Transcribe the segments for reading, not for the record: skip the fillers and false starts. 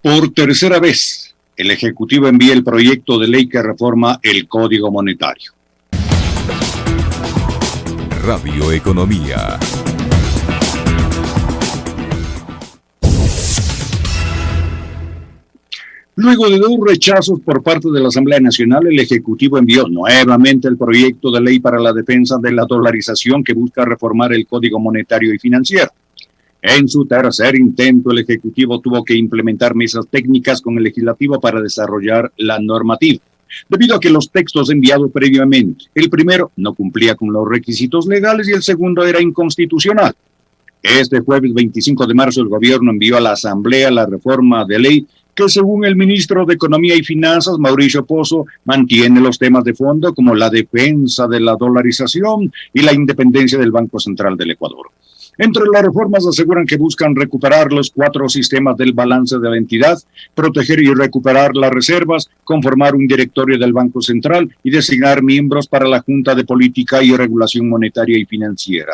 Por tercera vez, el Ejecutivo envía el proyecto de ley que reforma el Código Monetario. Radio Economía. Luego de 2 rechazos por parte de la Asamblea Nacional, el Ejecutivo envió nuevamente el proyecto de ley para la defensa de la dolarización que busca reformar el Código Monetario y Financiero. En su tercer intento, el Ejecutivo tuvo que implementar mesas técnicas con el Legislativo para desarrollar la normativa, debido a que los textos enviados previamente, el primero no cumplía con los requisitos legales y el segundo era inconstitucional. Este jueves 25 de marzo el gobierno envió a la Asamblea la reforma de ley que, según el ministro de Economía y Finanzas, Mauricio Pozo, mantiene los temas de fondo como la defensa de la dolarización y la independencia del Banco Central del Ecuador. Entre las reformas aseguran que buscan recuperar los 4 sistemas del balance de la entidad, proteger y recuperar las reservas, conformar un directorio del Banco Central y designar miembros para la Junta de Política y Regulación Monetaria y Financiera.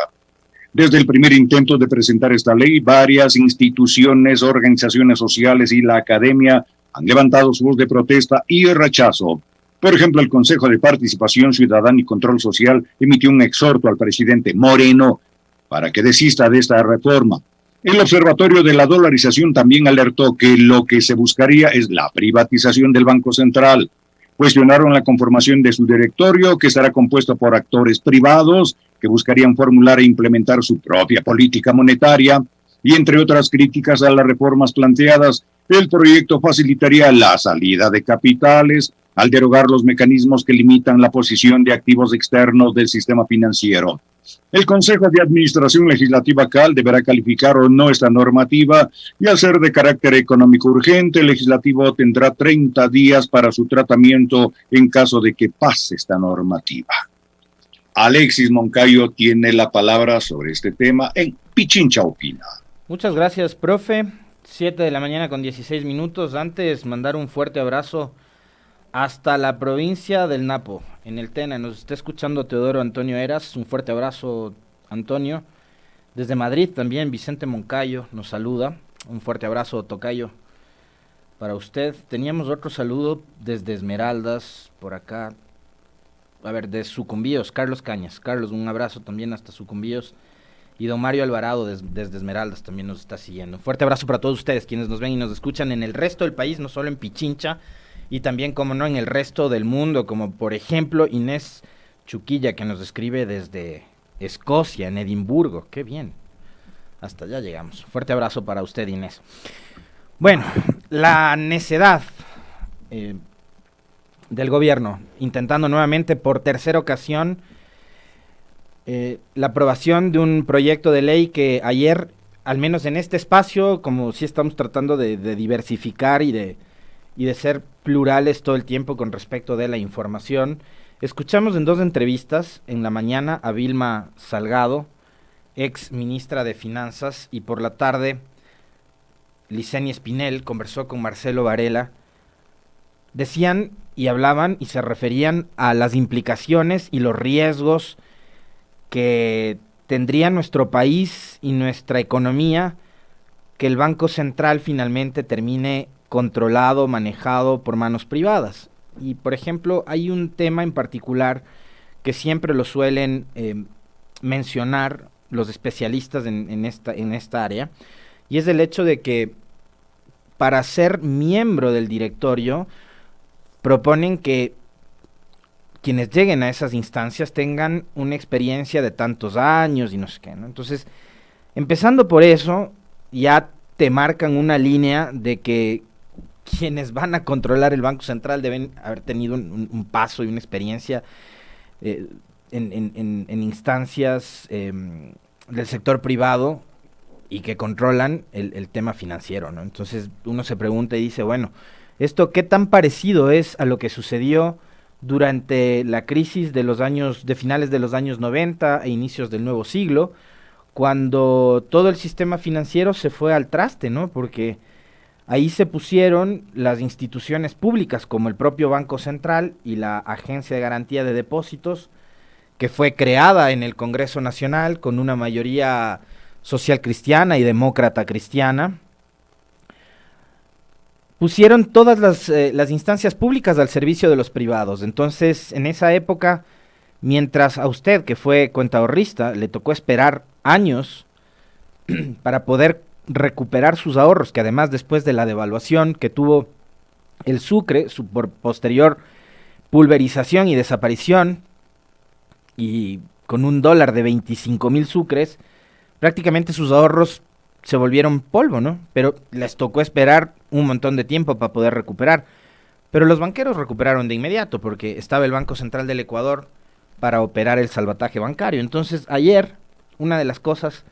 Desde el primer intento de presentar esta ley, varias instituciones, organizaciones sociales y la academia han levantado su voz de protesta y rechazo. Por ejemplo, el Consejo de Participación Ciudadana y Control Social emitió un exhorto al presidente Moreno para que desista de esta reforma. El Observatorio de la Dolarización también alertó que lo que se buscaría es la privatización del Banco Central. Cuestionaron la conformación de su directorio, que estará compuesto por actores privados que buscarían formular e implementar su propia política monetaria, y entre otras críticas a las reformas planteadas, el proyecto facilitaría la salida de capitales al derogar los mecanismos que limitan la posición de activos externos del sistema financiero. El Consejo de Administración Legislativa CAL deberá calificar o no esta normativa y, al ser de carácter económico urgente, el Legislativo tendrá 30 días para su tratamiento en caso de que pase esta normativa. Alexis Moncayo tiene la palabra sobre este tema en Pichincha Opina. Muchas gracias, profe. 7 de la mañana con 16 minutos. Antes, mandar un fuerte abrazo hasta la provincia del Napo, en el Tena. Nos está escuchando Teodoro Antonio Eras. Un fuerte abrazo, Antonio. Desde Madrid también, Vicente Moncayo nos saluda. Un fuerte abrazo, tocayo, para usted. Teníamos otro saludo desde Esmeraldas, por acá. A ver, de Sucumbíos, Carlos Cañas. Carlos, un abrazo también hasta Sucumbíos. Y don Mario Alvarado desde Esmeraldas también nos está siguiendo. Un fuerte abrazo para todos ustedes, quienes nos ven y nos escuchan en el resto del país, no solo en Pichincha, y también, como no, en el resto del mundo, como por ejemplo Inés Chuquilla, que nos escribe desde Escocia, en Edimburgo. ¡Qué bien! Hasta allá llegamos. Fuerte abrazo para usted, Inés. Bueno, la necedad del gobierno, intentando nuevamente por tercera ocasión la aprobación de un proyecto de ley que ayer, al menos en este espacio, como si estamos tratando de diversificar y de ser plurales todo el tiempo con respecto de la información, escuchamos en 2 entrevistas, en la mañana a Vilma Salgado, ex ministra de Finanzas, y por la tarde Licenia Espinel conversó con Marcelo Varela. Decían y hablaban y se referían a las implicaciones y los riesgos que tendría nuestro país y nuestra economía que el Banco Central finalmente termine controlado, manejado por manos privadas. Y, por ejemplo, hay un tema en particular que siempre lo suelen mencionar los especialistas en esta área, y es el hecho de que para ser miembro del directorio proponen que quienes lleguen a esas instancias tengan una experiencia de tantos años y no sé qué, ¿no? Entonces, empezando por eso, ya te marcan una línea de que quienes van a controlar el Banco Central deben haber tenido un paso y una experiencia en instancias del sector privado y que controlan el tema financiero, ¿no? Entonces uno se pregunta y dice, bueno, ¿esto qué tan parecido es a lo que sucedió durante la crisis de finales de los años 90 e inicios del nuevo siglo, cuando todo el sistema financiero se fue al traste, ¿no? Porque ahí se pusieron las instituciones públicas como el propio Banco Central y la Agencia de Garantía de Depósitos, que fue creada en el Congreso Nacional con una mayoría social cristiana y demócrata cristiana, pusieron todas las instancias públicas al servicio de los privados. Entonces, en esa época, mientras a usted, que fue cuentaahorrista, le tocó esperar años para poder recuperar sus ahorros, que además después de la devaluación que tuvo el Sucre, su posterior pulverización y desaparición, y con un dólar de 25,000 sucres, prácticamente sus ahorros se volvieron polvo, ¿no? Pero les tocó esperar un montón de tiempo para poder recuperar. Pero los banqueros recuperaron de inmediato, porque estaba el Banco Central del Ecuador para operar el salvataje bancario. Entonces, ayer, una de las cosas,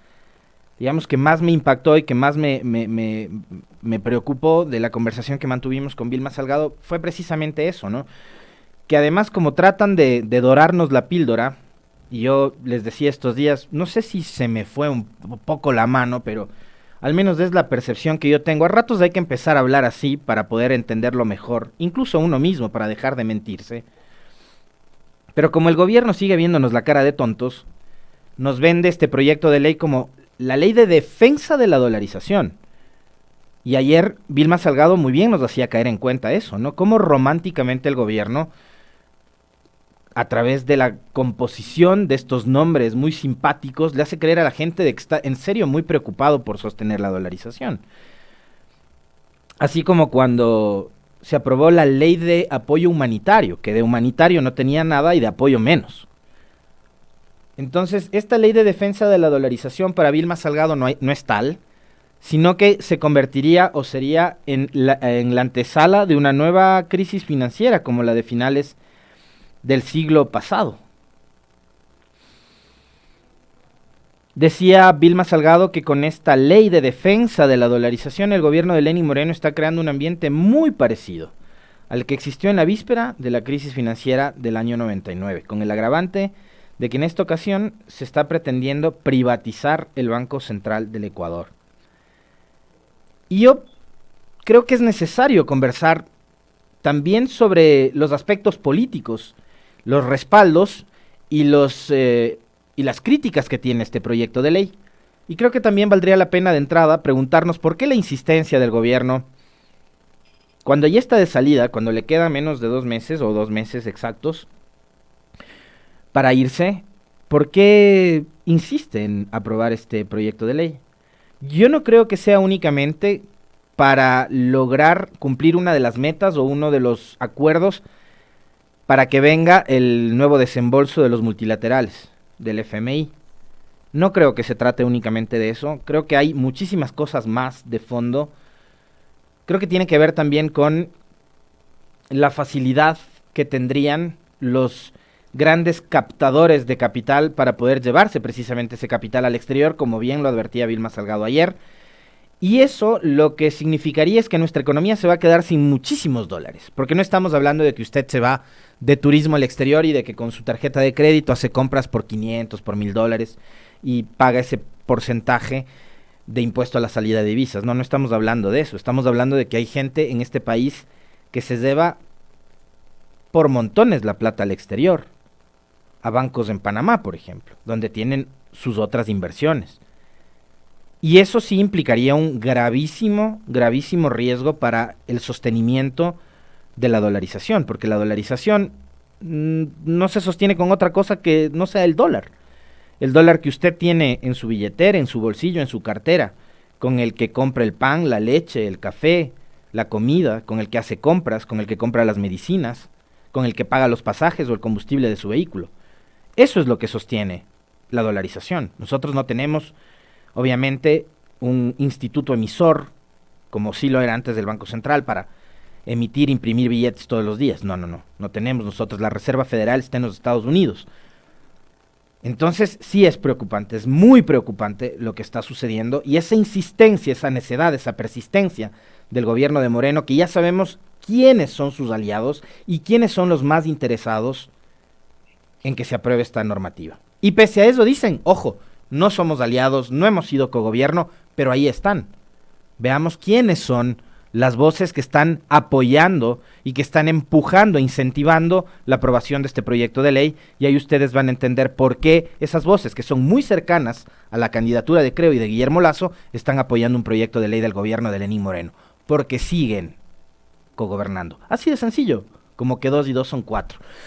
digamos, que más me impactó y que más me preocupó de la conversación que mantuvimos con Vilma Salgado fue precisamente eso, ¿no? Que además, como tratan de dorarnos la píldora, y yo les decía estos días, no sé si se me fue un poco la mano, pero al menos es la percepción que yo tengo. A ratos hay que empezar a hablar así para poder entenderlo mejor, incluso uno mismo, para dejar de mentirse. Pero como el gobierno sigue viéndonos la cara de tontos, nos vende este proyecto de ley como la ley de defensa de la dolarización. Y ayer Vilma Salgado muy bien nos hacía caer en cuenta eso, ¿no? Cómo románticamente el gobierno, a través de la composición de estos nombres muy simpáticos, le hace creer a la gente de que está en serio muy preocupado por sostener la dolarización. Así como cuando se aprobó la ley de apoyo humanitario, que de humanitario no tenía nada y de apoyo menos. Entonces, esta ley de defensa de la dolarización para Vilma Salgado no es tal, sino que se convertiría o sería en la antesala de una nueva crisis financiera, como la de finales del siglo pasado. Decía Vilma Salgado que con esta ley de defensa de la dolarización el gobierno de Lenín Moreno está creando un ambiente muy parecido al que existió en la víspera de la crisis financiera del año 99, con el agravante de que en esta ocasión se está pretendiendo privatizar el Banco Central del Ecuador. Y yo creo que es necesario conversar también sobre los aspectos políticos, los respaldos y las críticas que tiene este proyecto de ley. Y creo que también valdría la pena de entrada preguntarnos por qué la insistencia del gobierno, cuando ya está de salida, cuando le queda menos de 2 meses o 2 meses exactos para irse, ¿por qué insiste en aprobar este proyecto de ley? Yo no creo que sea únicamente para lograr cumplir una de las metas o uno de los acuerdos para que venga el nuevo desembolso de los multilaterales, del FMI. No creo que se trate únicamente de eso, creo que hay muchísimas cosas más de fondo. Creo que tiene que ver también con la facilidad que tendrían los grandes captadores de capital para poder llevarse precisamente ese capital al exterior, como bien lo advertía Vilma Salgado ayer. Y eso lo que significaría es que nuestra economía se va a quedar sin muchísimos dólares, porque no estamos hablando de que usted se va de turismo al exterior y de que con su tarjeta de crédito hace compras por 500, por $1,000 y paga ese porcentaje de impuesto a la salida de divisas. No estamos hablando de eso, estamos hablando de que hay gente en este país que se lleva por montones la plata al exterior, a bancos en Panamá, por ejemplo, donde tienen sus otras inversiones. Y eso sí implicaría un gravísimo, gravísimo riesgo para el sostenimiento de la dolarización, porque la dolarización no se sostiene con otra cosa que no sea el dólar. El dólar que usted tiene en su billetera, en su bolsillo, en su cartera, con el que compra el pan, la leche, el café, la comida, con el que hace compras, con el que compra las medicinas, con el que paga los pasajes o el combustible de su vehículo. Eso es lo que sostiene la dolarización. Nosotros no tenemos, obviamente, un instituto emisor, como sí lo era antes del Banco Central, para emitir, imprimir billetes todos los días. No tenemos nosotros. La Reserva Federal está en los Estados Unidos. Entonces sí es preocupante, es muy preocupante lo que está sucediendo, y esa insistencia, esa necedad, esa persistencia del gobierno de Moreno, que ya sabemos quiénes son sus aliados y quiénes son los más interesados en que se apruebe esta normativa. Y pese a eso dicen, ojo, no somos aliados, no hemos sido cogobierno, pero ahí están. Veamos quiénes son las voces que están apoyando y que están empujando, incentivando la aprobación de este proyecto de ley, y ahí ustedes van a entender por qué esas voces, que son muy cercanas a la candidatura de Creo y de Guillermo Lasso, están apoyando un proyecto de ley del gobierno de Lenín Moreno, porque siguen cogobernando. Así de sencillo, como que 2 y 2 son 4.